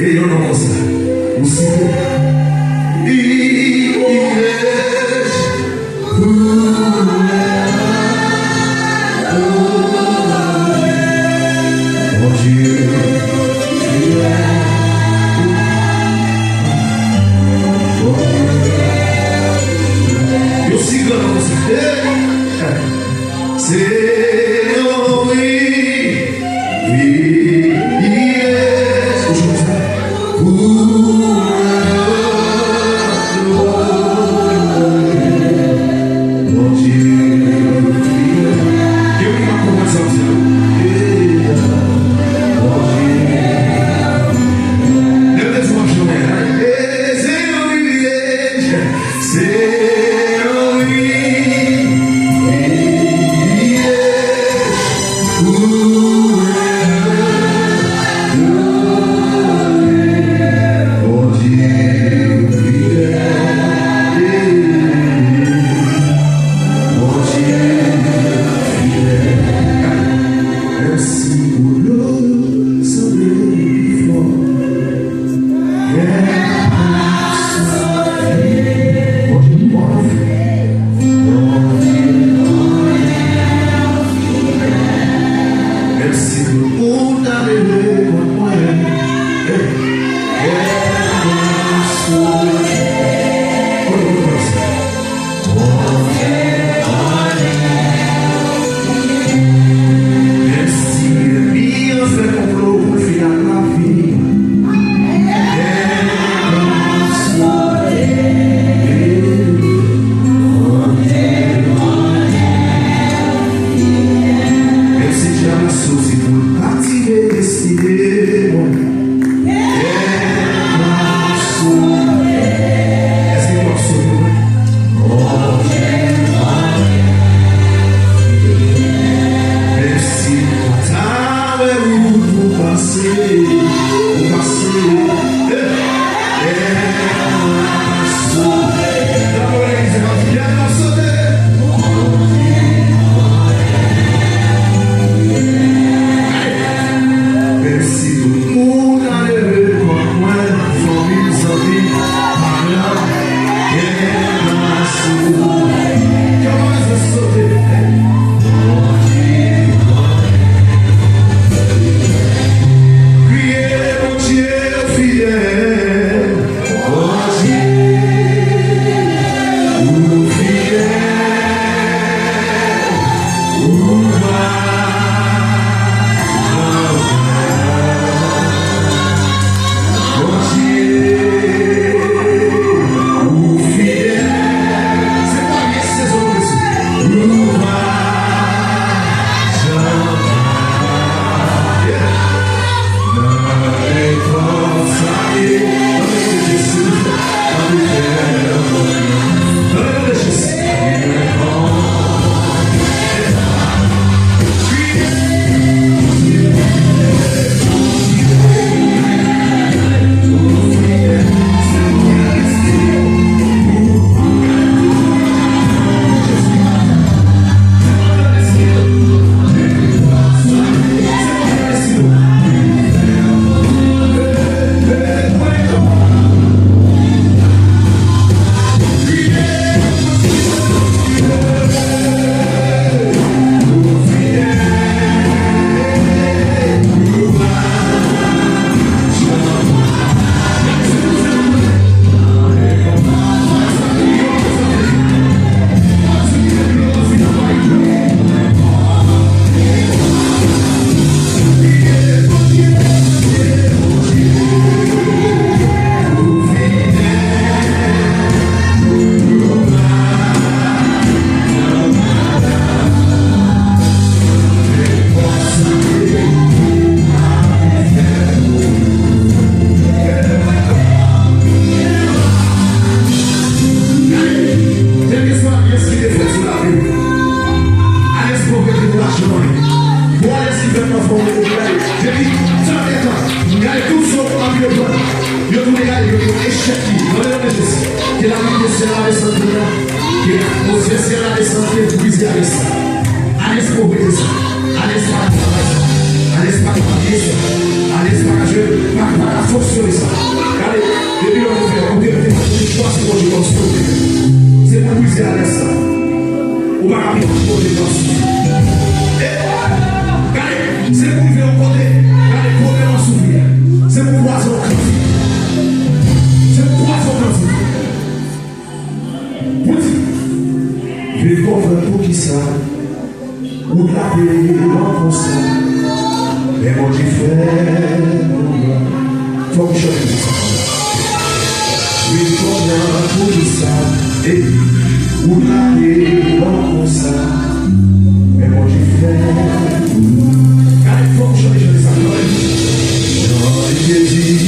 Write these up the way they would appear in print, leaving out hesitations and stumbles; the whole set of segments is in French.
Et on a ça. Aussi. Allez, sauver ça. Regardez, depuis le moment où vous avez fait choix, c'est pour les sauver. C'est pour briser à l'instant. Ou pas rapide pour les sauver. Regardez, c'est pour vivre au côté. Regardez, pour vivre en souvenir. C'est pour voir son cœur. C'est pour voir son cœur. Vous dites, je vais comprendre pour qui ça. Ou la paix dans ton sang. Mais moi j'ai fait mon faut que je fasse ça. Je vais comprendre pour qui ça. Et ou la paix dans ton sang. Mais moi j'ai fait. Car il faut que je fasse ça. Dans les désirs,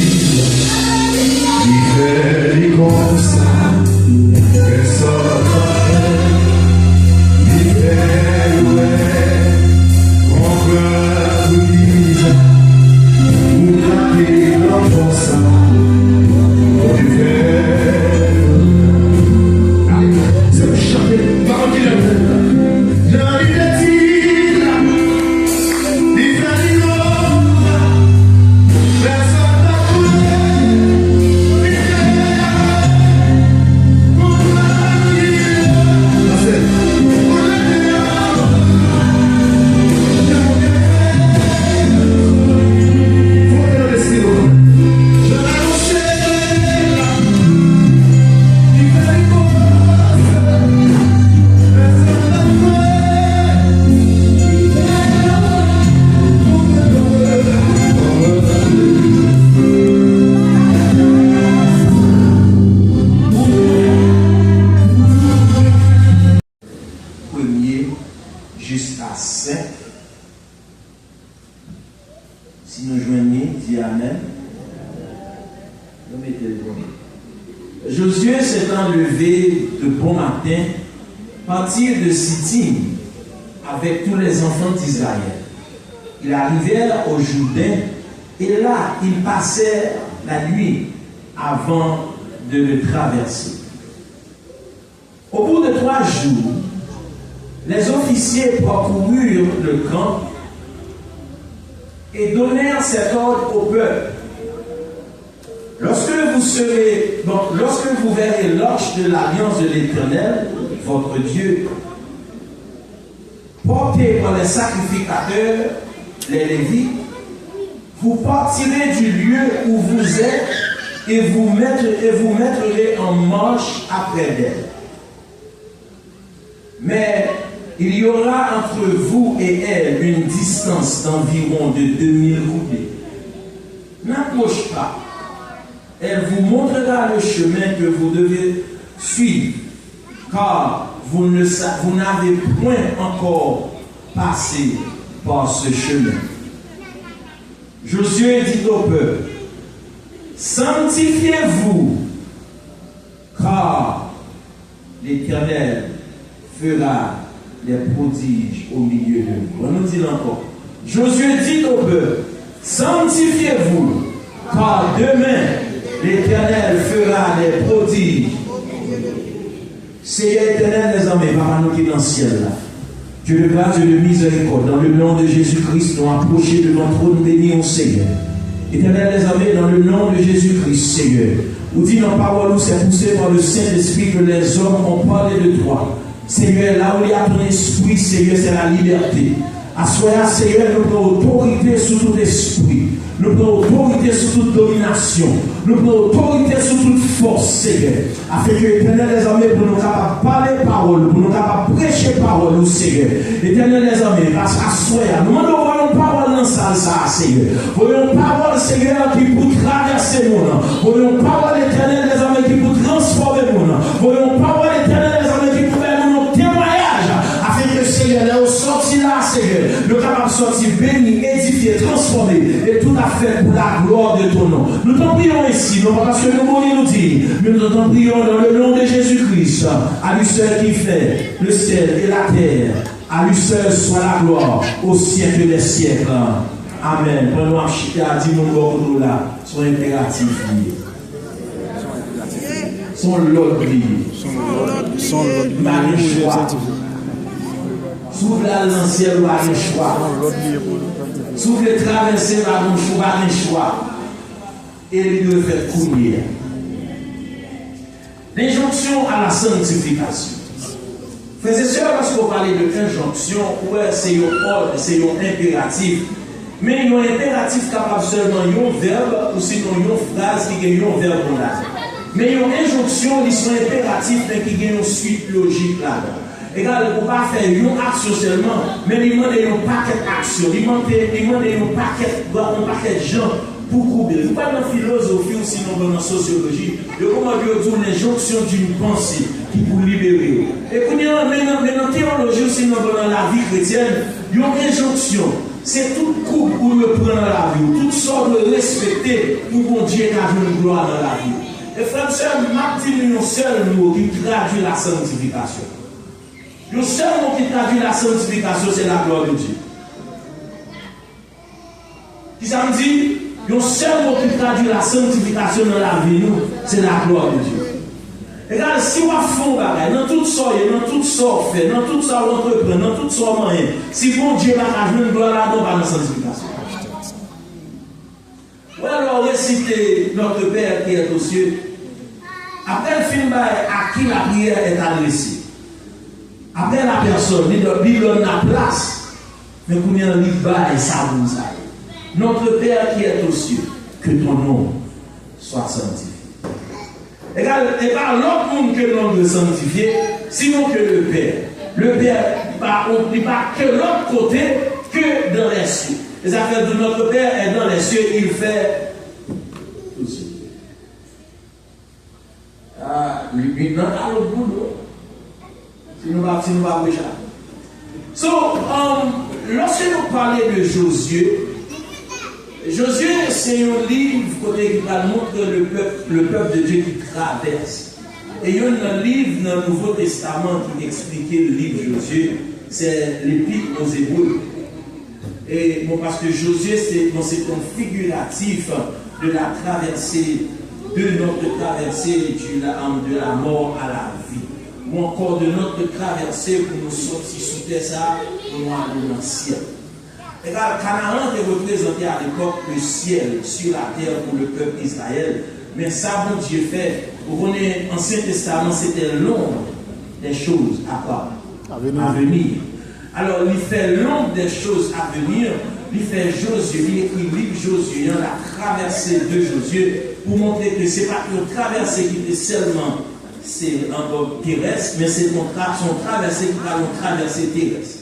il fait des comme ça. Personne n'a fait. Il fait mon cœur brise. Où la paix dans ton sang. Moi j'ai fait. Allez, c'est le chanter. Parole qui l'aime. Dans les désirs. Jusqu'à 5. Si nous joignons, dis Amen. Josué s'étant levé de bon matin, partit de Sittim avec tous les enfants d'Israël. Ils arrivèrent au Jourdain et là, ils passèrent la nuit avant de le traverser. Au bout de 3 jours, les officiers parcoururent le camp et donnèrent cet ordre au peuple. Lorsque vous verrez l'arche de l'alliance de l'Éternel, votre Dieu, portée par les sacrificateurs, les Lévites, vous partirez du lieu où vous êtes et vous mettrez en marche après d'elle. Mais il y aura entre vous et elle une distance d'environ de 2000 coudées. N'approche pas. Elle vous montrera le chemin que vous devez suivre, car vous n'avez point encore passé par ce chemin. Josué dit au peuple, sanctifiez-vous, car l'Éternel fera les prodiges au milieu de vous. On nous dit encore. Josué dit au peuple, sanctifiez-vous, car demain l'Éternel fera les prodiges. Seigneur éternel, les amis, par nous qui est dans le ciel là. Dieu de grâce, Dieu de miséricorde, dans le nom de Jésus-Christ, nous approchons de notre trône béni au Seigneur. Éternel, les amis, dans le nom de Jésus-Christ, Seigneur. Vous dites dans la parole où c'est poussé par le Saint-Esprit que les hommes ont parlé de toi. Seigneur, là où il y a ton esprit, Seigneur, c'est la liberté. À soi, Seigneur, nous prenons autorité sur tout esprit. Nous prenons autorité sur toute domination. Nous prenons autorité sur toute force, Seigneur. Afin que l'Éternel les amis, pour nous capables de parler parole, pour nous capables de prêcher parole, Seigneur. L'Éternel les amis, parce qu'à soi, nous voyons parole dans ça, Seigneur. Voyons parole, Seigneur, qui pour traverser le monde. Voyons parole, l'Éternel les amis, qui pour transformer le monde. Voyons parole, l'Éternel les amis, qui pour faire nos témoignages. Afin que, Seigneur, nous sortis là, Seigneur, nous capables de sortir bénis, édifiés, transformés, et tout à fait pour la gloire de ton nom. Nous t'en prions ici, non pas parce que nous voulons nous dire, mais nous t'en prions dans le nom de Jésus-Christ, à lui seul qui fait le ciel et la terre, à lui seul soit la gloire au siècle des siècles. Amen. Pendant à dis-nous là, son impératif lié. Son l'autre lié. Son choix. S'ouvre l'ancienne ou à un choix. S'ouvre le traverser par un choix. et il doit faire courir. L'injonction à la sanctification. Frères et sœurs, lorsqu'on parle de injonction, ouais, c'est un ordre, c'est un impératif. Mais il y a un impératif capable seulement un verbe ou sinon une phrase qui gagne un verbe là. Mais il y a une injonction, ils sont impératifs qui gagne une suite logique là-dedans. Égal, on ne peut pas faire une action seulement, mais il demande un paquet d'actions, il demande un paquet de gens pour couvrir. Ce n'est pas dans la philosophie ou sinon dans la sociologie. Le comment dire l'injonction d'une pensée qui pour libérer. Et puis, dans la théologie ou sinon dans la vie chrétienne, il y a une injonction. C'est toute coupe pour le prendre dans la vie, toute sorte de respecter pour bon Dieu qui a une gloire dans la vie. Et frère, m'a dit un seul mot qui traduit la sanctification. Le seul mot qui traduit la sanctification, c'est la gloire de Dieu. Qui ça me dit? Le seul mot qui traduit la sanctification dans la vie, c'est la gloire de Dieu. Regarde, si on fait dans tout ça, dans tout ça fait, dans tout ça on entreprend, dans tout ça moyen, si bon Dieu va jouer une gloire là-dedans, dans la sanctification. Ou alors réciter notre Père qui est aux cieux. Après le film, à qui la prière est adressée. Après la personne, il donne la place, mais qu'on y a un livre et ça vous ça. Notre Père qui est aux cieux, que ton nom soit sanctifié. Et pas l'autre monde que l'on veut sanctifier, sinon que le Père. Le Père, il pas que l'autre côté que dans les cieux. Les affaires de notre Père est dans les cieux, il fait tout ce. Ah, lui, non, à l'autre bout, si nous va déjà. Lorsque nous parlons de Josué, Josué, c'est un livre qui montre le peuple de Dieu qui traverse. Et il y a un livre dans le Nouveau Testament qui explique le livre de Josué, c'est l'Épître aux Hébreux. Et bon, parce que Josué, c'est un figuratif de la traversée, de notre traversée de la mort à la vie. Ou encore de notre traversée pour nous sortir sous terre, ça, pour nous aller dans le ciel. Et là, Canaan est représenté à l'époque le ciel sur la terre pour le peuple d'Israël. Mais ça, bon Dieu fait, vous connaissez, l'Ancien Testament, c'était l'ombre des choses à venir. Alors, il fait l'ombre des choses à venir. Il fait Josué, il écrit le livre Josué, la traversée de Josué, pour montrer que ce n'est pas une traversée qui était seulement en terrestre, mais c'est son traversée qui va une traversée terrestre.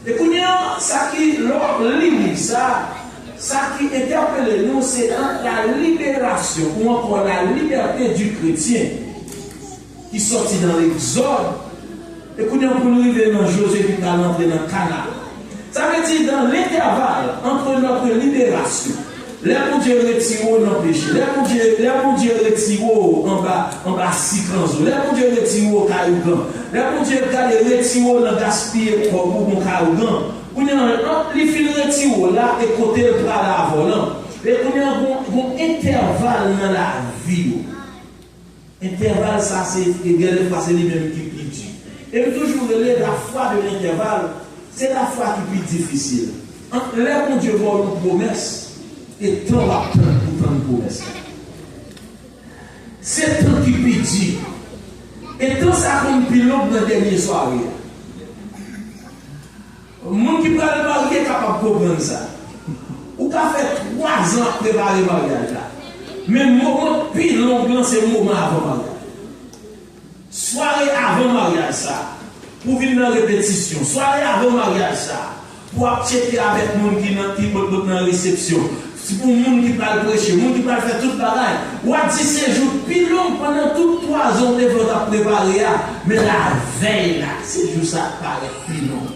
Et pour nous, ça qui lit ça qui interpelle nous, c'est la libération ou encore la liberté du chrétien qui sortit dans l'Exode. Et pour nous arriver dans Josué qui va entrer dans Canaan. Ça veut dire dans l'intervalle entre notre libération, les bon Dieu retire dans le péché, les bon Dieu retire en bas Sicanzo, les bon Dieu retire au Caïougan, les bon Dieu retire dans le gaspiller pour mon Caïougan. Les fils retirent là et côté le bras là volant. Et on a un intervalle dans la vie. Intervalle, ça c'est égal à c'est lui-même qui dit. Et toujours la foi de l'intervalle, c'est la foi qui est plus difficile. Là, mon Dieu voit une promesse, et tant va prendre pour prendre une promesse. C'est tant qui peut dire. Et tant ça comme pilote dans la dernière soirée. Le monde qui parle de mariage est capable de comprendre ça. Ou qu'a fait 3 ans à préparer le mariage là. Mais le moment plus long, c'est le moment avant le mariage. Soirée avant le mariage ça. Pour venir dans la répétition. Soirée avant le mariage ça. Pour checker avec le monde qui est dans la réception. C'est pour le monde qui parle prêcher, le monde qui parle faire tout le travail. Ou à 10 jours, plus long pendant toutes 3 ans de votre préparer. Mais la veille là, c'est juste ça qui paraît plus long.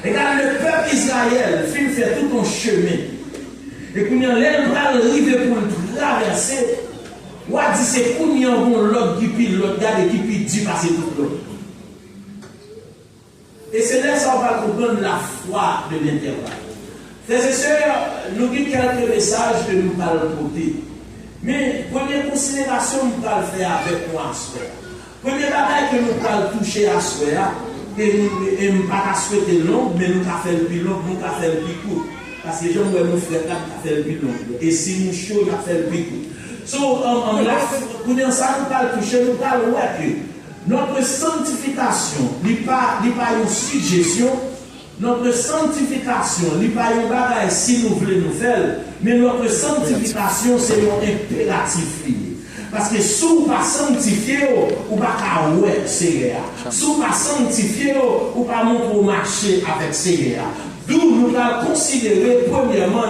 Regarde, le peuple d'Israël fait tout un chemin. Et quand il va arriver pour le traverser, on dit c'est quand il y a l'autre qui pile, l'autre garde qui pile, dit passer tout l'autre. Et c'est là que ça va comprendre la foi de l'intervalle. Frères et sœurs, nous avons quelques messages que nous allons porter. Mais première considération, nous allons faire avec moi à ce soir. Première bataille que nous allons toucher à ce soir, et nous ne pas souhaiter long, mais nous avons fait le plus long, nous avons fait le plus court. Parce que les gens nous frères qui ont fait le plus long. Et si nous chaud, nous avons fait le plus court. So, là, pour ça, nous parlons toucher, nous parlons que notre sanctification n'est pas une suggestion, notre sanctification n'est pas une bagaille si nous voulons nous faire, mais notre sanctification c'est un impératif. Parce que si vous ne pas sanctifié, vous ne pas ouais Seigneur. Si vous ne pas sanctifié, vous ne pas monter au marché avec Seigneur. D'où nous allons considérer premièrement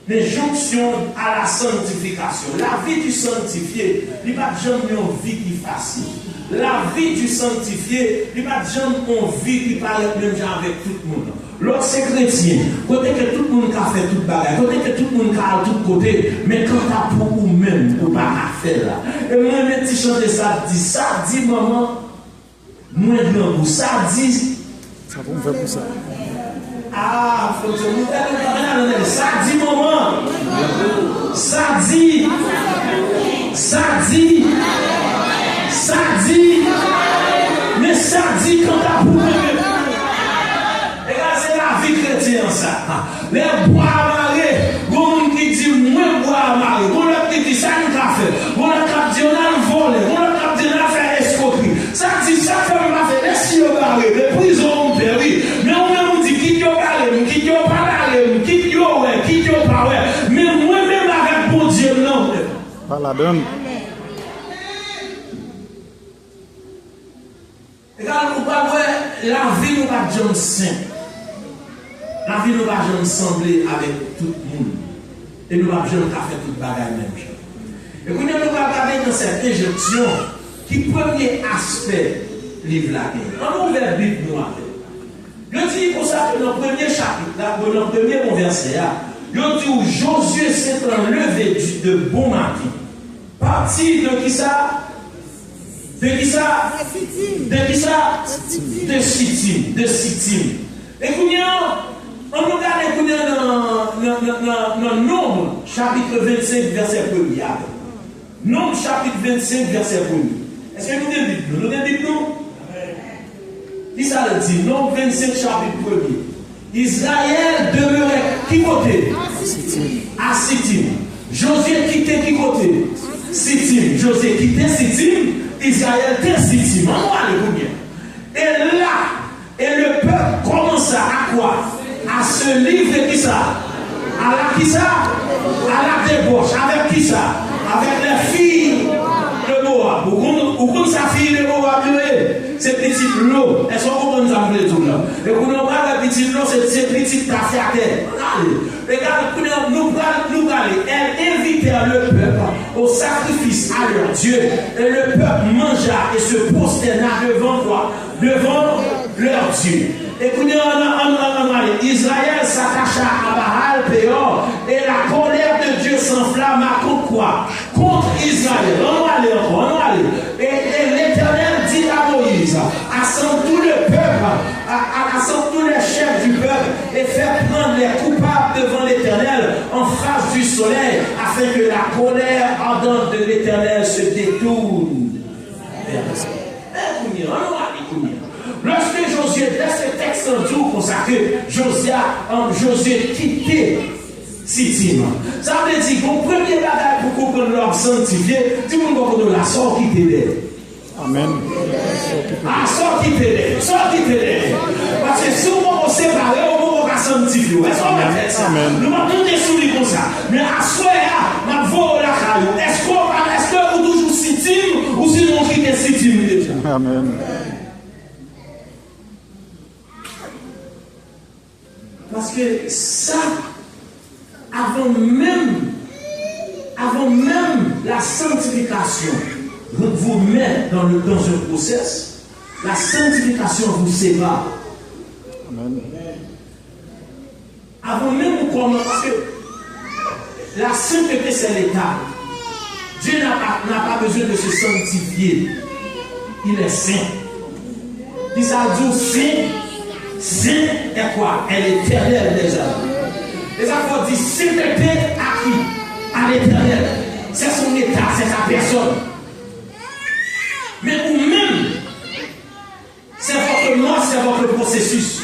l'injonction à la sanctification. La vie du sanctifié, il n'y a pas jamais une vie qui est facile. La vie du sanctifié, il n'y a pas jamais une vie qui parle même avec tout le monde. L'autre c'est chrétien, côté que tout le monde a fait toute bagarre, côté que tout le monde a tout côté, mais quand tu as pour vous-même, vous pas faire là. Et moi, même si je chante ça dit maman, moins grand pour ça dit. Ça va me faire pour ça. Ah, faut que vous ça dit maman, ça dit, mais ça dit quand tu as pour vous-même. C'est la vie chrétienne ça. Les bois amarrés, bon qui dit moins bois amarrés, bon qui dit ça nous a fait, bon qui dit on a volé, bon qui dit on a fait escroquerie. Ça dit ça fait on a fait les silos barrés, les prisons ont péri. Mais on même dit qui yo parlé, qui yo pas parlé, qui yo ouais, qui yo pas ouais. Mais moi-même avec bon Dieu non. Pas la donne. Regarde, vous pas la vie nous pas jamais saint. La vie ne va jamais sembler avec tout le monde. Et nous ne va jamais faire toute bagaille même. Et quand nous allons regarder dans cette injonction, qui premier aspect livre là. On ouvre la Bible nous avec. Je dis pour ça que dans le premier chapitre, dans le premier verset, je dis où Josué s'est enlevé de bon matin. Parti de qui ça? De qui ça? De qui ça? De Sittim. Et on nous regarde dans Nombre, chapitre 25, verset 1er. Nombre, chapitre 25, verset 1er. Est-ce que nous avons dit nous? Nous avons dit nous? Qui ça le dit? Nombre 25, chapitre 1er. Israël demeurait qui côté? À Sittim. Josué quittait qui côté? Sittim. Josué quittait Sittim. Israël était Sittim. On va aller bien. Et là, et le peuple commença à quoi? À se livrer qui ça? À la qui ça? À la débauche. Avec qui ça? Avec les filles de Moab. Ou comme sa fille de Moab, c'est petit l'eau. Est-ce qu'on comprend ça tout là? Et pour nous parler de petit l'eau, c'est petit café à terre. Regarde, nous parler. Elle invitait le peuple au sacrifice à leur Dieu. Et le peuple mangea et se prosterna devant quoi? Devant leur Dieu. Et puis Israël s'attacha à Baal Péor et la colère de Dieu s'enflamma contre quoi? Contre Israël. On va aller. Et l'Éternel dit à Moïse, assemble tout le peuple, assemble tous les chefs du peuple et fais prendre les coupables devant l'Éternel en face du soleil afin que la colère ardente de l'Éternel se détourne. Lorsque Josué, dans ce texte en tout consacré, Josué quittait Sittim. Ça veut dire qu'on premier bagage pour comprendre l'homme sanctifié, tout le monde va la sort qui t'aide. Amen. Ah, sort qui t'aide. Parce que si on se sépare, on va sanctifier. Est-ce qu'on va faire ça? Nous allons tout désouvrir comme ça. Mais à ce moment-là, nous allons la caillou. Est-ce que vous toujours Sittim ou sinon quitter Sittim déjà? Amen. Parce que ça, avant même la sanctification, vous met dans un process, la sanctification vous sépare. Amen. Avant même comment, parce que la sainteté c'est l'état. Dieu n'a pas besoin de se sanctifier. Il est saint. Il s'agit saint est quoi? Elle est éternelle déjà. Les apôtres disent sainteté à qui? À l'éternel. C'est son état, c'est sa personne. Mais vous-même, c'est votre mort, c'est votre processus.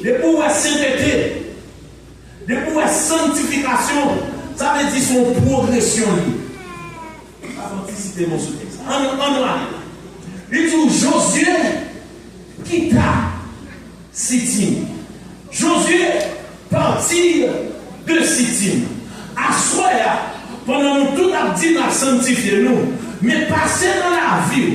Et pour la sainteté, Depuis la sanctification, ça veut dire son progression. Anticiper mon sous-texte. Il dit Josué quitta Sittim. Josué partit de Sittim. À soir, pendant nous tout a dit à sanctifier nous, mais passer dans la vie,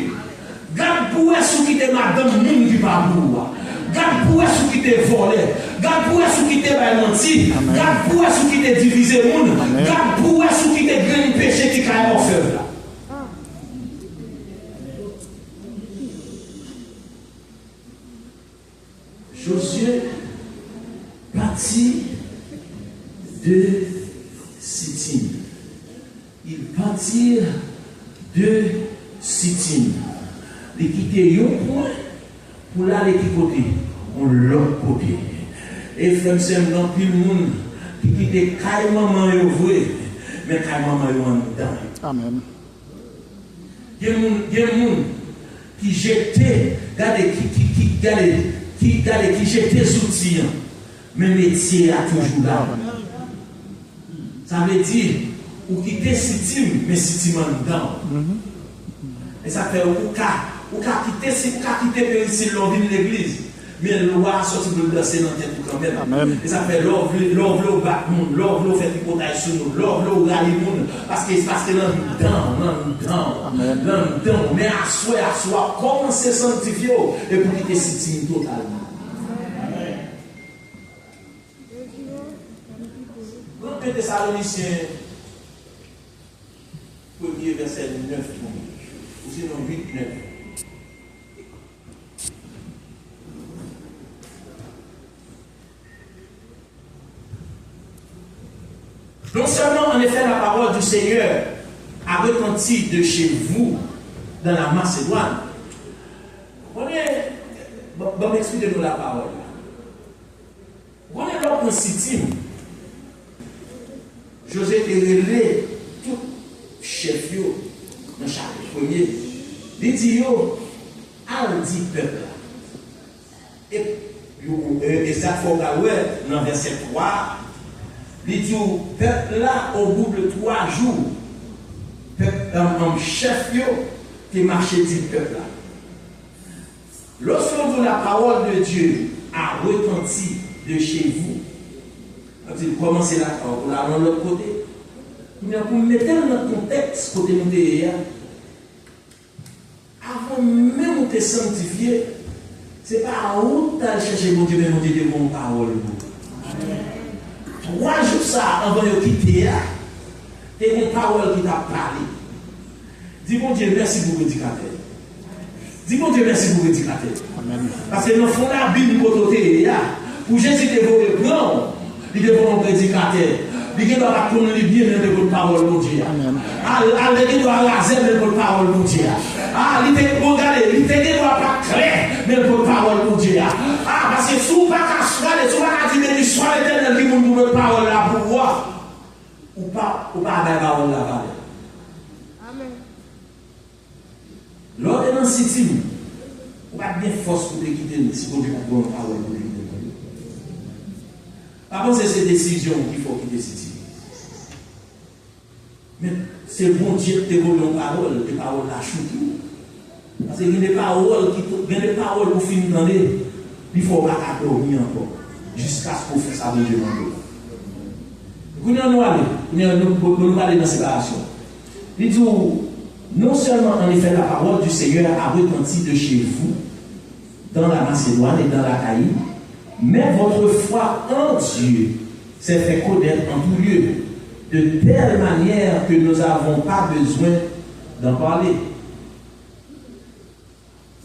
garde pour ce qui était madame moun qui va boire. Garde pour ce qui était volé. Garde pour ce qui était menti. Garde pour ce qui était divisé moun. Garde pour ce qui était grand péché qui a offert là. Josué partit de Sittim. Il partit de Sittim. Il quittait un point pour aller de côté, on l'autre côté. Et frère, c'est un pile monde qui quittait carrément maman vrai, mais carrément maman en dedans. Amen. Il y a des gens qui jetaient, qui jetaient outils, mais le métier a toujours là. Ça veut dire, ou quitter Sittim, mais Sittim en dedans. Et ça fait ou quitter ici l'on vient de l'église, mais le roi a sorti de danser dans la tête quand même. Amen. Et ça fait l'or au bat monde, l'or fait du potage sur nous, l'or râle monde, parce que là dedans, mais à soi, comment se sanctifier et pour quitter Sittim totalement. Dans 1 Thessaloniciens, 1er verset 9, ou sinon 8, 9. Non seulement, en effet, la parole du Seigneur a retenti de chez vous dans la Macédoine. Bon, expliquez-nous la parole. On est là pour Sittim. José était relé tout chef dans chaque premier. Il dit yo, al dit peuple. Et ça faut voir dans verset 3. Il dit peuple là au bout de 3 jours. Un chef qui marchait dit peuple là. Lorsque la parole de Dieu a retenti de chez vous, vous commencez là, pour aller de l'autre côté. Mais pour mettre dans notre contexte, côté nous avant même de te sanctifier, ce n'est pas où tu as cherché mon Dieu, mais mon Dieu de bonne parole. 3 jours ça, avant de quitter, tu as une parole qui t'a parlé. Dis mon Dieu, merci pour l'éducateur. Dis mon Dieu, merci pour l'éducateur. Parce que dans le fond, la Bible, pour Jésus de vous reprendre, il devait un prédicateur. Il doit retourner bien de votre parole, mon Dieu. Il doit raser de votre parole, mon Dieu. Il doit pas clair de votre parole, mon Dieu. Parce que si vous ne pouvez pas dire que soit l'éternel qui vous donne parole là pour voir, ou pas la parole là. Amen. Lors de dans Sittim, vous n'avez pas bien force pour quitter si vous avez une bonne parole pour quitter. Avant, c'est ces décisions qu'il faut quitter Sittim. Mais c'est bon Dieu qui te donne une parole, des paroles là choutou. Parce qu'il y a des paroles pour finir dans les. Il faut pas dormir encore. Jusqu'à ce qu'on fasse ça de Dieu. Nous allons aller dans la séparation. Il dit non seulement en effet la parole du Seigneur a retenti de chez vous, dans la Macédoine et dans la Caïe, mais votre foi en Dieu s'est fait connaître en tout lieu, de telle manière que nous n'avons pas besoin d'en parler.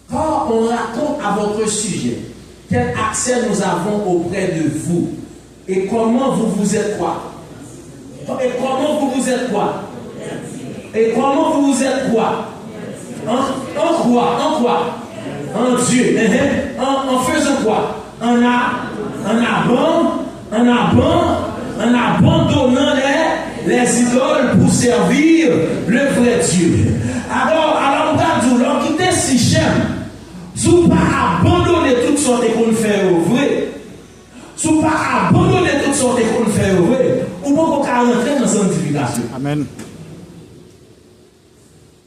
Quand on raconte à votre sujet quel accès nous avons auprès de vous et comment vous êtes quoi? Et comment vous êtes quoi? Et comment vous êtes quoi? En quoi? En Dieu. En faisant quoi? En abandonnant les idoles pour servir le vrai Dieu. Alors l'on quitte Sichem, vous pas abandonner toutes sortes qu'on fait au vrai. Si vous pas abandonner toutes sortes de qu'on fait, ou pas rentrer dans la sanctification. Amen.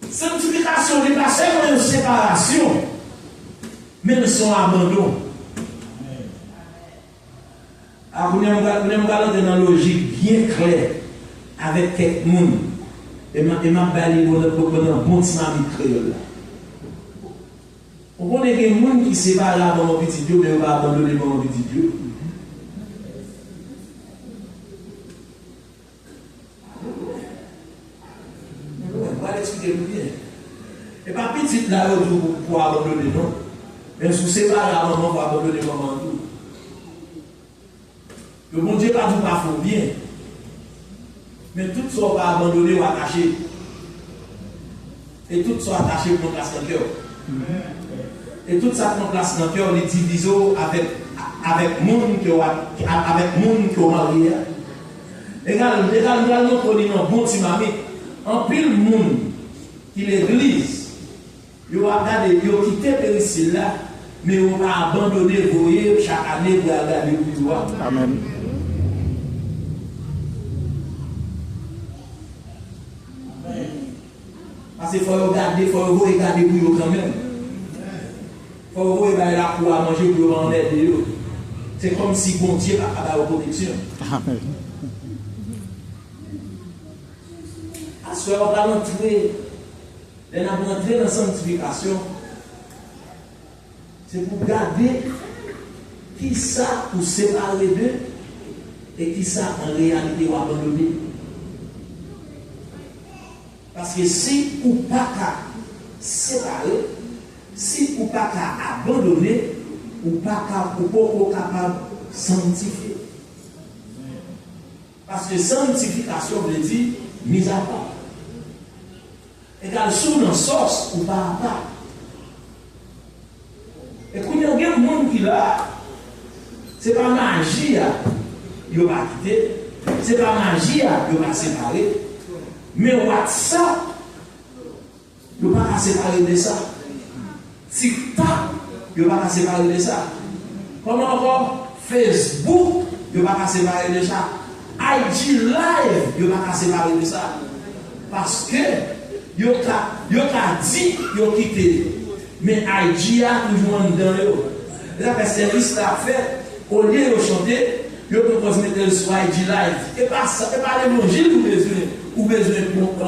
Sanctification n'est pas seulement une séparation, mais nous sommes abandon. Alors, nous allons dans une logique bien claire avec quelques monde. Et ma balle pour un bon petit mamie créole. On connaît des gens qui se séparent avant mon petit Dieu, mais on va abandonner mon petit Dieu. On va l'expliquer bien. Et pas petit là pour abandonner, non. Mais si vous séparez avant pour abandonner maman tout. Le bon Dieu pas tout pas faux bien. Mais tout ça va abandonner ou attaché. Et tout ça attaché pour place dans le cœur. Et tout ça prend place dans le cœur, les divisions avec monde qui ont marié. Également, pour dire un bon petit mamie, en pile monde qui l'église, ils ont quitté Péricile là, mais ils ont abandonné, vous voyez, chaque année pour regarder le pouvoir. Amen. Parce qu'il faut regarder pour eux quand même. Il faut regarder la cour à manger pour en aider. C'est comme si bon Dieu n'a pas de protection. Amen. Parce qu'on va rentrer dans la sanctification. C'est pour garder qui ça pour séparer d'eux et qui ça en réalité va abandonner. Parce que si ou pas qu'à séparer, si ou pas qu'à abandonner, ou pas capable de sanctifier. Parce que sanctification veut dire mise à part. Égal sous dans sauce ou pas à part. Et quand il y a un monde qui là, ce n'est pas magie, il va quitter, ce n'est pas magie, il va séparer. Mais WhatsApp, il ne va pas séparer de ça. TikTok, il ne va pas séparer de ça. Comment encore Facebook, il ne va pas séparer de ça. IG Live, il ne va pas séparer de ça. Parce que, il a dit, il a quitté. Mais IG a toujours dans eux. Et là, le service l'a fait, au lieu de chanter, il propose de mettre sur IG Live. Et pas l'évangile ou besoin pour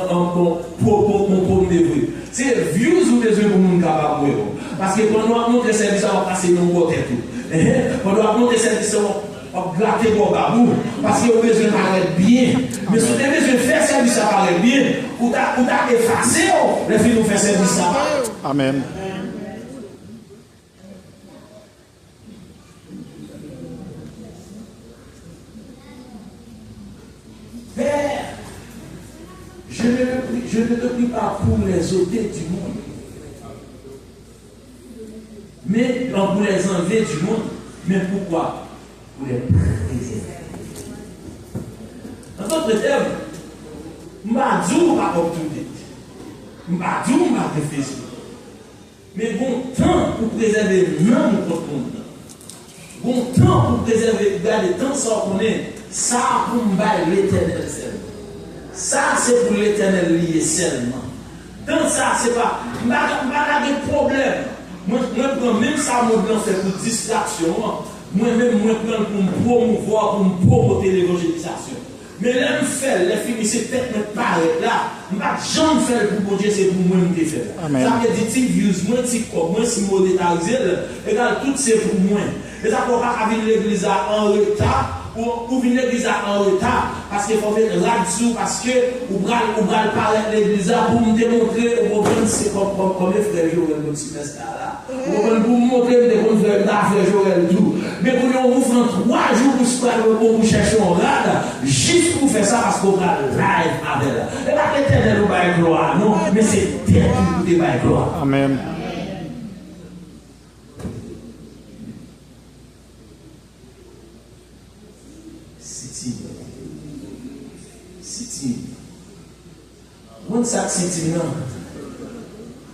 me dire. C'est views ou besoin pour nous capable. Parce que quand on montre le service, on va passer dans le côté tout. Quand on va montrer le service, on va gratter pour babou. Parce qu'on a besoin de paraître bien. Mais si on a besoin de faire service, ça paraît bien. Ou t'as effacé, les filles nous font service, ça va. Amen. Père, je ne te prie pas pour les ôter du monde, mais pour les enlever du monde. Mais pourquoi? Pour les préserver. En d'autres termes, je ne vais pas dire pas comme tout dit. Je ne vais pas dire pas de Facebook. Mais bon temps pour préserver non notre monde. Bon temps pour préserver, garder tant ça qu'on est. Ça pour me l'éternel seulement. Ça c'est pour l'éternel lié seulement. Dans ça c'est pas. Je n'ai pas de problème. Moi prends même ça mon plan c'est pour distraction. Moi-même moi prends pour me promouvoir, pour me promoter l'évangélisation. Mais là je fais, les filles c'est peut-être me paraître là. Je ne vais pas jamais faire pour mon Dieu, c'est pour moi que je fais. Ça veut dire que views, moi TikTok, moi si monétarisé, égal tout c'est pour moi. Et ça pour pas venir l'église en retard. Ou venir l'église en retard, parce qu'il faut mettre là-dessous, parce que vous allez parler de l'église pour me démontrer, vous comprenez, c'est comme les frères Joël, comme si c'est là. Vous comprenez, pour me montrer des bons frères Joël, tout. Mais pour nous, vous faites 3 jours pour vous chercher en rade, juste pour faire ça, parce qu'on va live avec elle. Et pas l'éternel ou pas gloire, non, mais c'est Dieu qui vous dit gloire. Amen. Quand ça c'est non,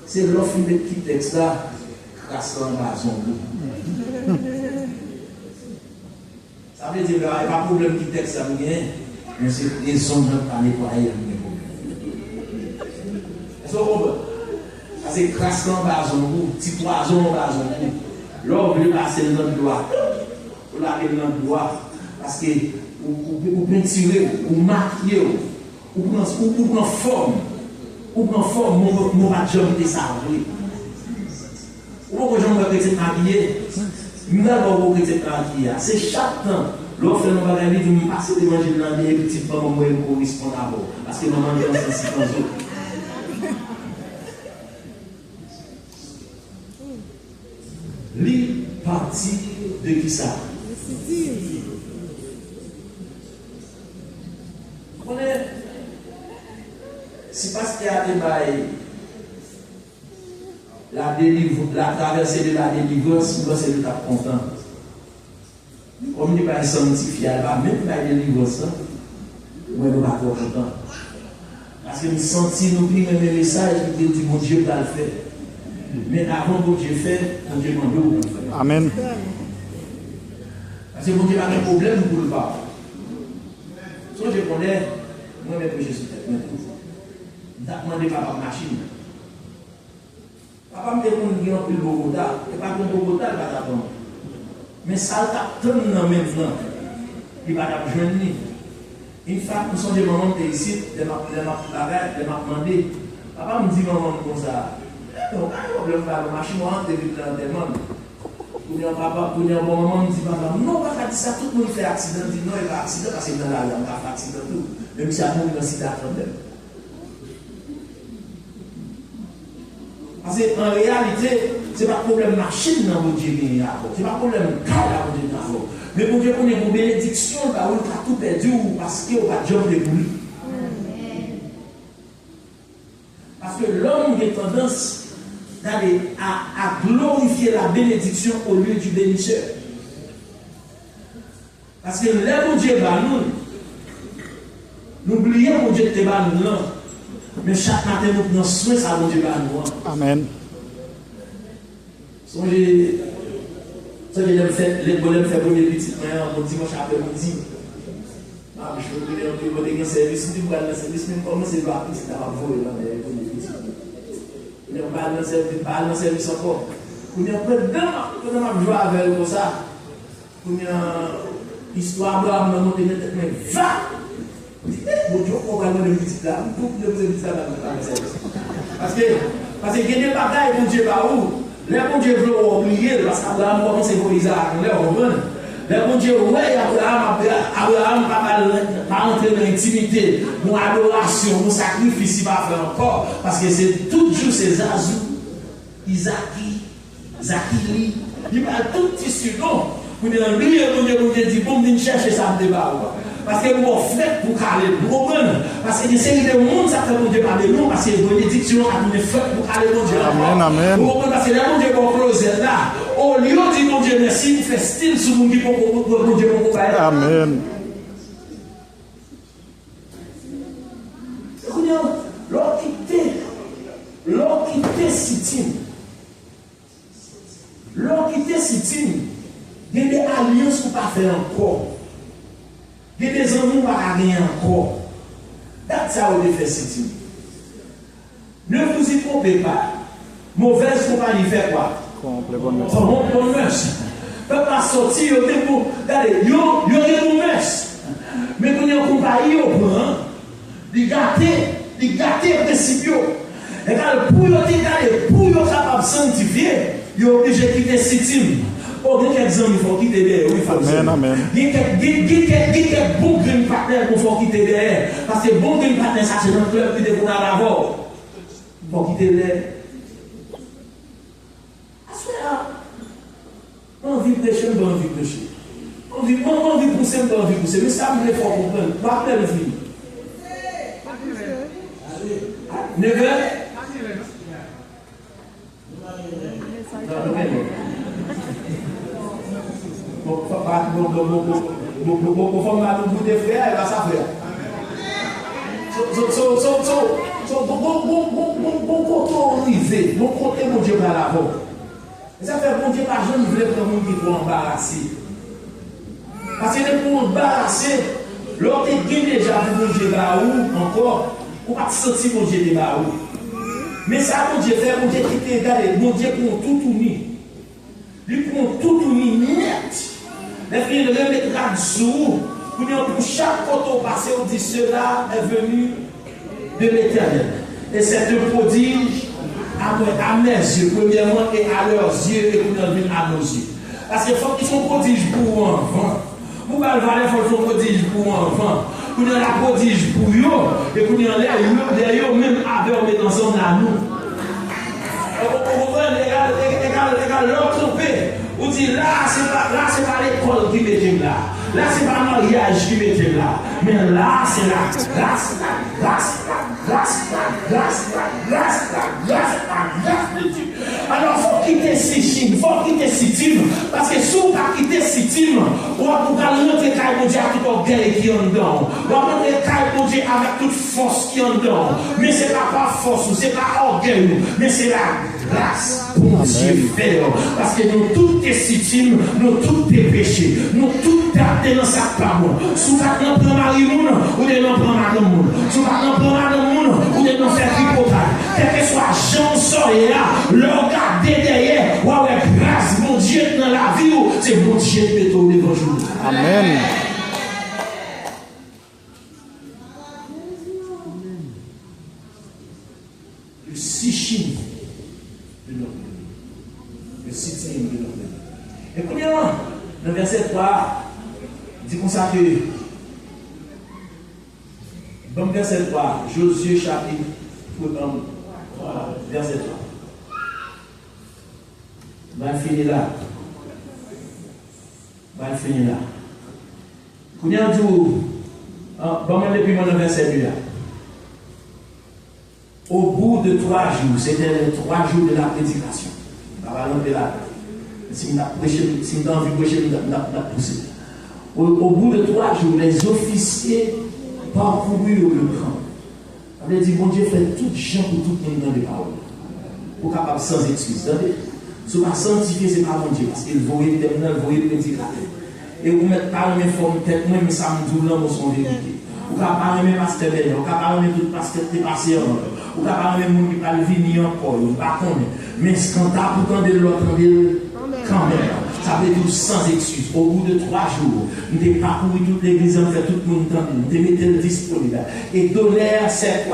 c'est l'offre de petit texte là, grâce à la maison. Ça veut dire qu'il n'y a pas de problème qui texte ça, mais c'est les sons de pas nettoyer. Est-ce que vous comprenez? C'est crasse en bas en bout, petit poison en bas en bout. Là, on veut passer dans le doigt. On l'a mis dans le doigt. Parce que vous pouvez tirer, vous maquiller, vous prenez forme. Vous prenez forme, vous ne pas jamais ça. Vous pouvez jamais être maquillé. Nous avons été maquillé. C'est chaque temps. L'autre, nous avons dit de passer de manger dans les petits pommes, moi, je correspond d'abord. Parce que maman est dans ce sens. Li parti de qui ça? On est. C'est parce qu'il y a des bails. La traversée de la délivrance, nous c'est le cas content. Comme il n'est pas sanctifié, même la délivrance, moi, nous ne sommes pas content. Parce que nous sentons, nous prions un message qui dit mon Dieu va le faire. Mais avant que Dieu fait, mon Dieu demande. Amen. Parce que mon Dieu n'a pas de problème pour le pas. Si je connais, moi-même que je suis fait, je vais demander papa machine. Papa me dit qu'on a un peu de Bogota, et pas que Bogota, il va t'attendre. Mais ça t'attend maintenant, il va t'attendre. Une fois que nous sommes des moments ici, de m'a demandé, papa me dit maman comme ça. Donc, pas de problème, la machine rentre depuis l'enterrement. Pour un papa, pour un bon moment, me dit papa, non, pas faire ça, tout le monde fait accident. Dit non, il va accident parce que dans la rue, on va faire accident tout. Même si à nous, il va s'y attendre. Parce qu'en réalité, ce n'est pas le problème machine dans votre Dieu qui est là. Ce n'est pas le problème car dans votre Dieu qui est là. Mais pour Dieu, on est une bénédiction, on a tout perdu parce qu'on va jamais de lui. Parce que l'homme a tendance d'aller à glorifier la bénédiction au lieu du bénisseur. Parce que là où Dieu va nous, n'oublions que Dieu te va nous là. Mais chaque matin, nous prenons soin de ça, mon Dieu va nous. Amen. Songez, les bonhommes fait premier petit moyen, mon dimanche après-midi. Je veux dire, un service, si vous allez dans le service, même comment c'est pas petit, ça va voler là, mais on va dans le service encore. On est en train de jouer avec comme ça. On a une histoire de l'homme, mais va! Mon Dieu, on va dans le petit là, tout le petit là dans le service. Parce que il y a des bagailles, mon Dieu, par où? Les bon Dieu veut oublier, parce qu'Abraham commence à évoluer à l'heure. Les bon Dieu, ouais, Abraham va entrer dans l'intimité, mon adoration, mon sacrifice, il va faire encore. Parce que c'est toujours ces Azou, Isaki, Zakili, il va tout tissu, non? Vous dites, lui, mon Dieu dit, bon, vous cherchez ça, me débat. Parce que vous faites pour caler le problème. Parce que c'est une monde, ça fait mon Dieu parler nous, parce que les bénédictions à nous fait pour caler mon Dieu. Amen, amen. Parce que là, mon Dieu, pour closer là, au lieu de dire mon Dieu merci, vous faites style sur mon Dieu pour mon Dieu pour Amen. L'or quitte Sittim. L'or quitte Sittim. Il y a des alliances qu'on ne peut pas faire encore. Il y a des amis qui ne peuvent pas rien encore. C'est ça qu'on fait Sittim. Ne vous y trompez pas. Mauvaise compagnie fait quoi? Bonne mœurs. Ne peut pas sortir, regardez, il y a une mœurs. Mais quand il y a une compagnie, il gâte les principes. Et pour être capable de sanctifier, il est obligé de quitter Sittim. Oh, il y a quelques amis qui faut quitter derrière. Amen, amen. Il y a quelques bons green partners qu'il faut quitter derrière. Parce que bon green partner, ça c'est dans le club qui est pour l'avant. Il faut quitter derrière. On vit prêcher, on vit prêcher. On vit pousser, on vit pousser. Mais ça, il faut comprendre. Pas plein de filles. 9 heures? Bon, des frères, elle va s'affaire. Bon côté arrivé, bon côté mon Dieu par l'avant. Ça fait bon Dieu par jeune, il voulait que le monde qui soit embarrassé. Parce que pour embarrasser, l'autre est déjà pour mon Dieu là où encore, ou pas sentir mon Dieu là où. Mais ça, mon Dieu fait, mon Dieu qui te regarde, mon Dieu pour tout tourner. Lui pour tout tourner net. Les filles de remettre dessous, pour chaque côté passé, on dit cela est venu de l'Éternel. Et c'est un prodige à mes yeux, premièrement, et à leurs yeux, et pour nous à nos yeux. Parce qu'il faut qu'ils soient prodiges pour un enfant. Vous ne pouvez pas faire prodige pour un enfant. Vous avez la prodige pour eux, et vous avez l'air même avec dans son amour. Vous comprenez, l'autre paix. Vous dites là, c'est pas l'école qui met là. Là, c'est pas le mariage qui met là. Mais là, c'est la grâce de Dieu. Alors, il faut quitter Sichem, il faut quitter Sichem. Parce que si on va quitter Sichem, on va rentrer dans Dieu avec tout orgueil qui est en dedans. On va rentrer dans Dieu avec toute force qui est en dedans. Mais ce n'est pas force, ce n'est pas orgueil, mais c'est la grâce pour Dieu faire. Parce que nous tous les Sichem, nous tous les péchés, nous tous les dans sa part. Si vous ne prenez pas Marie Moun, ou de non prendre Madame Moun. Si vous ne prenez pas Madame Moun, ou de non faire tripotage. Quel que soit Jean Soya, le regarder derrière, ou avec grâce, mon Dieu dans la vie, c'est mon Dieu qui met au devant. Amen. Le Sichem de notre pays. Le Sichem de notre pays. Et combien, dans le verset 3, dit comme ça que, dans le verset 3, Josué chapitre 3, verset 3. On va finir là. On va finir là. Combien de jours, bon, depuis mon verset 2 là. Au bout de 3 jours, c'était les 3 jours de la prédication. Si on a prêché, si on a envie de prêcher, on a poussé. Au bout de 3 jours, les officiers parcoururent le camp. On a dit, bon Dieu fait tout gens pour tout le monde dans les paroles. Pour capable sans excuse. Si vous ne sanctifiez, ce n'est pas mon Dieu. Parce qu'il voit l'éternel, voit le prédicateur. Et vous ne mettez pas la même forme tête, moi, mais ça me dit l'homme son vérité. Vous ne pouvez pas même pasteur Bernard, vous ne pouvez pas même tout pasteur qui est passé en vous ne pouvez pas même monde qui parle venir encore, vous ne pouvez pas connaître. Mais quand tu as pourtant de l'autre, quand même, ça veut dire sans excuse. Au bout de 3 jours, nous avons parcouru toute l'église, nous avons fait tout le monde entendre, nous avons mis le disponible. Et donnèrent cette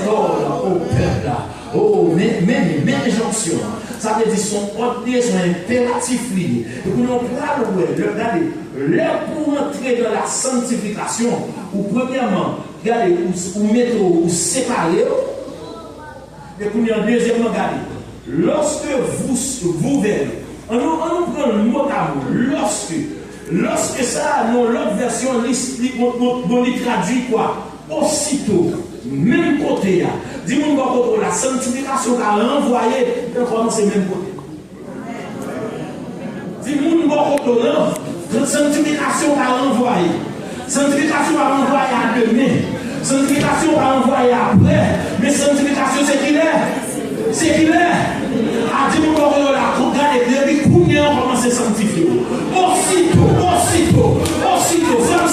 ordre au peuple là. Oh, même injonction. Ça veut dire son ordre, son impératif lié. Et pour nous regardez, l'heure pour entrer dans la sanctification, ou premièrement, regardez, ou mettre ou séparer. Et pour nous deuxièmement, regardez, lorsque vous verrez, on nous prend le mot à mot, lorsque ça, dans l'autre version, on y traduit quoi? Aussitôt, même côté, dis-moi pour la sanctification qu'a renvoyé, on commence même côté. Dis-moi pour la sanctification qu'a renvoyé. Sanctification qu'a renvoyé à demain. Sanctification qu'a renvoyé après. Mais sanctification, c'est qu'il est. C'est qu'il est. A dis-moi pour la regardez, depuis combien on commence à sanctifier. Aussitôt. Ça me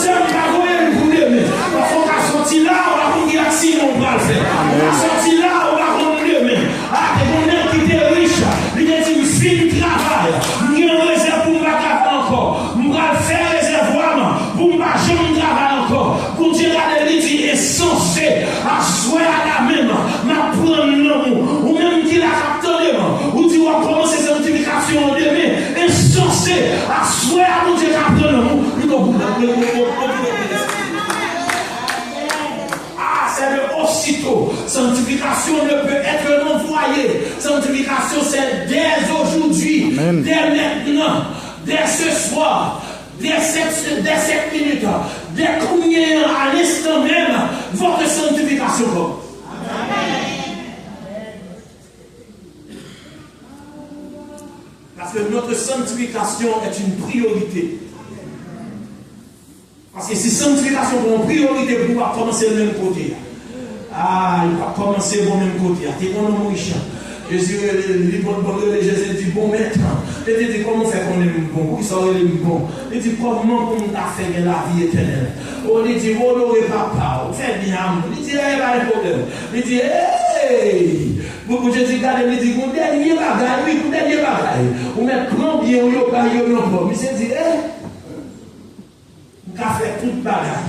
on va sortir là, on va dire si on va le faire. On va sortir là, on va prendre demain. Ah, des gens qui étaient riches, ils disent fin travail. Nous avons réserve pour me faire encore. Nous allons faire réservoir pour me jamais travailler encore. Pour dire à l'élite essentiel, à souhait à la même, ma prendre l'amour. Ou même qui l'a capté, ou dit on va commencer cette sanctification demain, essentiel, à souhait à mon Dieu capté l'amour. Aussitôt, sanctification ne peut être renvoyée. Sanctification, c'est dès aujourd'hui, dès maintenant, dès ce soir, dès 7 minutes, dès combien à l'instant même, votre sanctification commence. Parce que notre sanctification est une priorité. Parce que si sanctification est une priorité, vous pouvez commencer le même côté. Ah, il va commencer au même côté. Tu es bon, mon Jésus dit bon maître, Il dit comment on fait qu'on est bon, qui sont les bons. Il dit comment on a fait la vie éternelle. On lui dit, honorez papa, faites bien. Il dit, il n'y a pas de problème. Il dit, hey! Beaucoup de gens disent, il dit, mon dernier bagage, oui, mon dernier bagage. On met grand bien, on y a pas. Mais c'est dit, hey! On a fait toute bagage.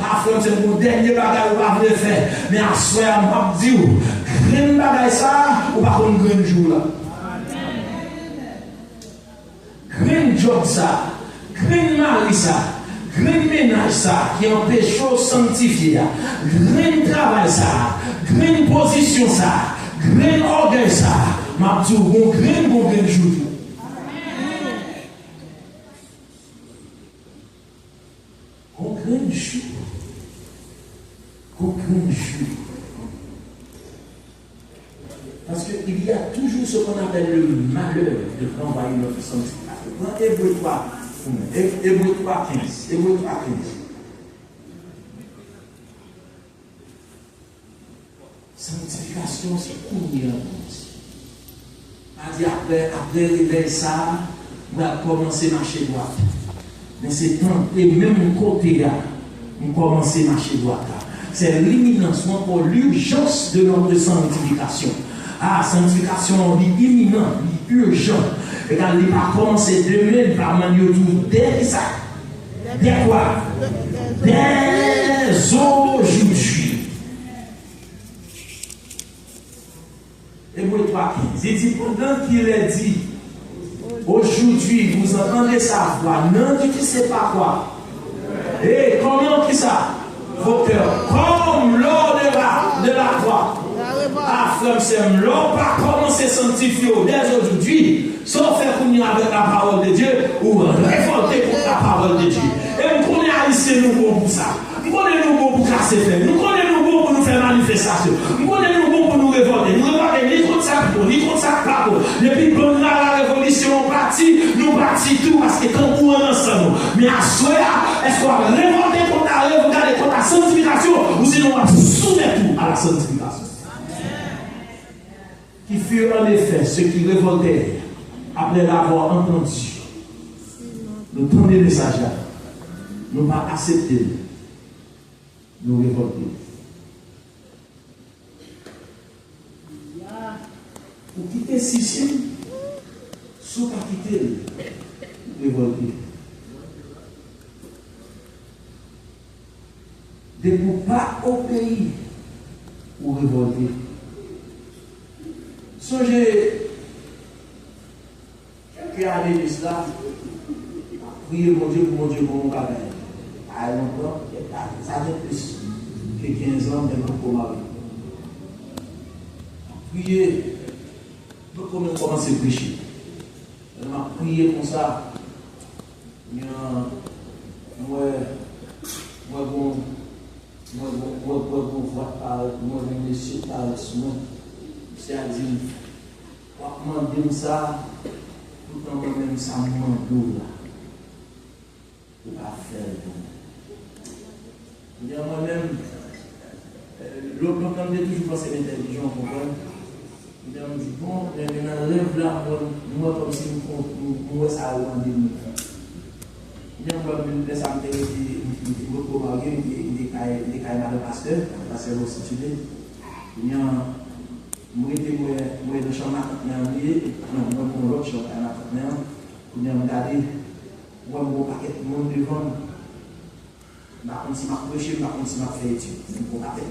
Après, c'est mon dernier bagage, on va le faire. Mais à ce moment, je dis, green bagage ça, ou pas qu'on green jour là. Green job ça, green mari ça, green ménage ça, qui empêche de sanctifier. Green travail ça, green position ça, green orgueil ça. Ma dit, bon green jour. Green jour. Aucun jour. Parce qu'il y a toujours ce qu'on appelle le malheur de renvoyer notre sanctification. Dans Hébreux 3, Hébreux 3, 15. Hébreux 3, 15. Sanctification, c'est combien de temps? Après réveil ça, on va commencer à marcher droit. Mais c'est temps, et même côté là, on commence à marcher droit. C'est l'imminence pour l'urgence de notre sanctification. Ah, sanctification, c'est imminent, c'est urgent. Et quand il va commencer demain, il va manier tout dès ça. Dès quoi? Dès aujourd'hui. Hébreux 3, 15. Il dit, pendant qu'il est dit, aujourd'hui, vous entendez sa voix, non, tu ne sais pas quoi. Et comment qui ça? Vos cœurs, comme lors de la croix. Ah, frère, c'est l'homme pas commencer à sanctifier dès aujourd'hui, sauf faire qu'on y avec la parole de Dieu ou révolter contre la parole de Dieu. Et nous connaissons haïtiens nous bon pour ça. Nous connaissons nous bon pour casser fer. Nous connaissons nous bon pour nous faire manifestation. Nous connaissons nous bon pour nous révolter. Nous révolter ni contre ça pour, ni contre ça pas pour. Depuis bon la révolution, on partit, nous partis tout parce que quand on est ensemble. Mais à ce moment-là, est-ce qu'on va révolter contre la sanctification ou sinon on va soumettre tout à la sanctification? Qui fut en effet ceux qui révoltaient après l'avoir entendu. Nous tournons les messages là. Nous pas accepter. Nous révolter. Pour quitter Sicile, sous pas quitter, révolter. De ne pas au pays ou révolter. Songez, quelques années de cela, priez mon Dieu pour mon bagage. À longtemps, ça fait plus que 15 ans maintenant pour ma vie. Priez, nous commençons à prêcher. On a prié comme ça. C'est-à-dire, on m'a dit ça, tout le temps même ça m'a dit là. Je ne vais pas faire. Moi-même, l'autre temps, j'ai toujours pensé l'intelligence pour moi. Je me dis, bon, maintenant, rêve là, moi, comme si moi, ça a rendu. Je me laisse un peu de recommander des caïmans de pasteur, parce que c'est aussi tué. Moi, je suis dans le champ de non, l'autre champ de je regarde, moi, je paquet de monde devant. Je ne sais pas si je vais prêcher, je ne sais pas si je vais faire étude. Je ne sais pas si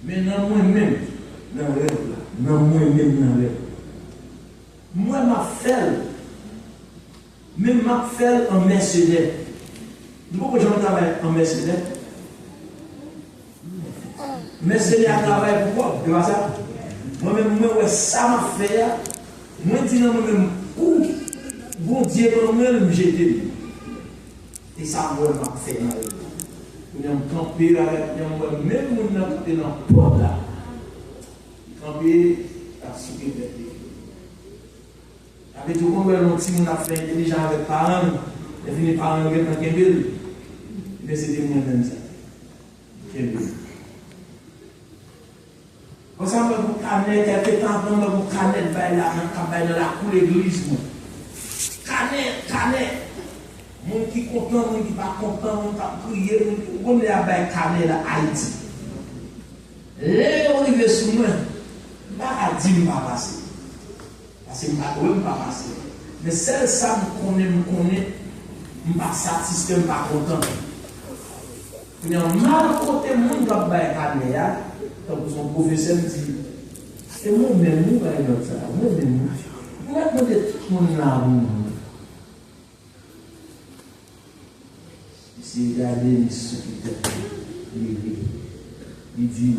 mais non, moi-même, dans le rêve, non, moi-même, dans le rêve. Moi, je fais un mercenaire. Pourquoi je travaille en mercenaire? Mercenaire travaille pourquoi? Tu vois ça? Moi-même, ça m'a fait. Moi, je dis moi-même, où bon Dieu, moi-même, j'étais. Et ça m'a fait. Nous avons campé avec nous, même nous avons campé dans le port là. Campé à souper de avec tout le monde, si on a fait intelligent avec les parents, et fini par un gars dans Kembel, mais c'était moi-même ça. Kembel. Quand ça m'a dit, quelque temps, on m'a dit, dans la cour de l'église. canet. Moun qui content, moun qui pas content, moun qui crier, moun qui a bay canet là Haïti. Les arrivés sous moi, pas dire pas passer. Parce que je ne pas passer. Mais celle ça me connaît, je ne suis pas satisfait, je ne suis pas content. Il y a un mal côté de monde qui a bay canet, comme son professeur me dit. Et moi-même, moi-même, moi-même, tout le monde là. Si regardez les secrétaires, il dit,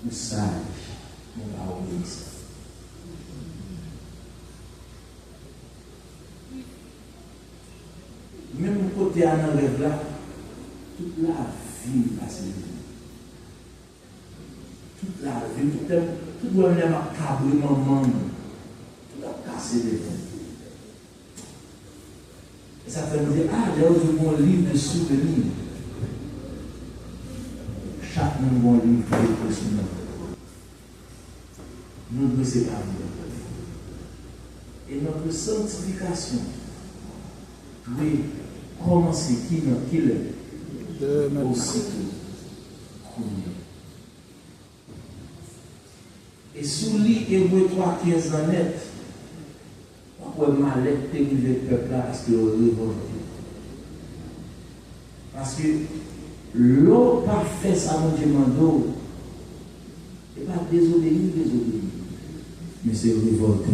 ou sage, on va obéir ça. Même côté à un rêve là, toute la vie passe. Toute la vie, tout le monde a cabré maman, tout a cassé les dents. Et ça fait me dire, ah, j'ai un bon livre de souvenirs. Chaque bon livre de souvenirs. Nous devons séparer. Et notre sanctification doit commencer qui est aussitôt. Et sous l'île Hébreu 3:15 en net, pourquoi mal-être le peuple là parce qu'il est révolté. Parce que l'eau pas fait ça, mon Dieu mando, et pas désobéir, mais c'est révolté.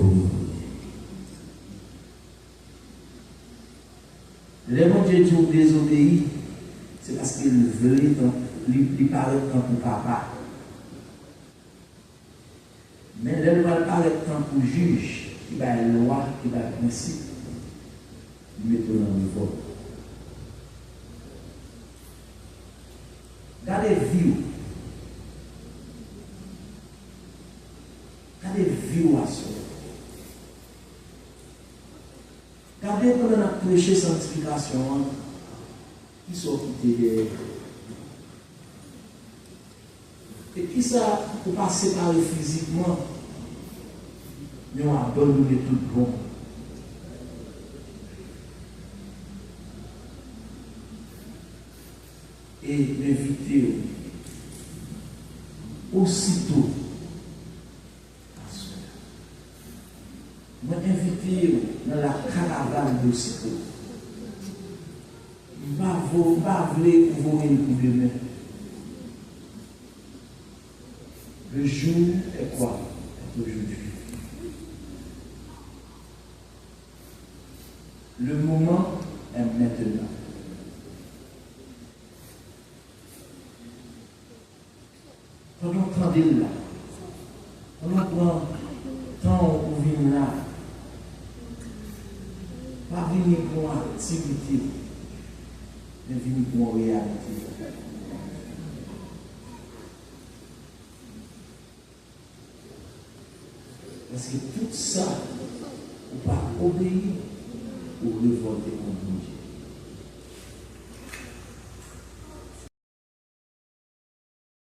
Les mon Dieu qui désobéit, c'est parce qu'il veut, il paraît tant pour papa. Mais elle va paraître tant pour juge, qui va être loi, qui va être principe. Mettons dans le vote. Gardez vie. Gardez vie à soi. Gardez quand on a prêché sanctification, qui sont quittés. Et qui ça, pour pas séparer physiquement, mais on a abandonné tout bon. Et m'inviter aussitôt à soi. M'inviter dans la caravane d'aussitôt. Je ne vais pas vous pour demain. Le jour est quoi? Aujourd'hui. Le moment est maintenant. Quand on entend là, on prend temps pour venir là, pas venir pour activité, mais venir pour réalité. Parce que tout ça, on ne peut pas obéir ou révolter contre Dieu.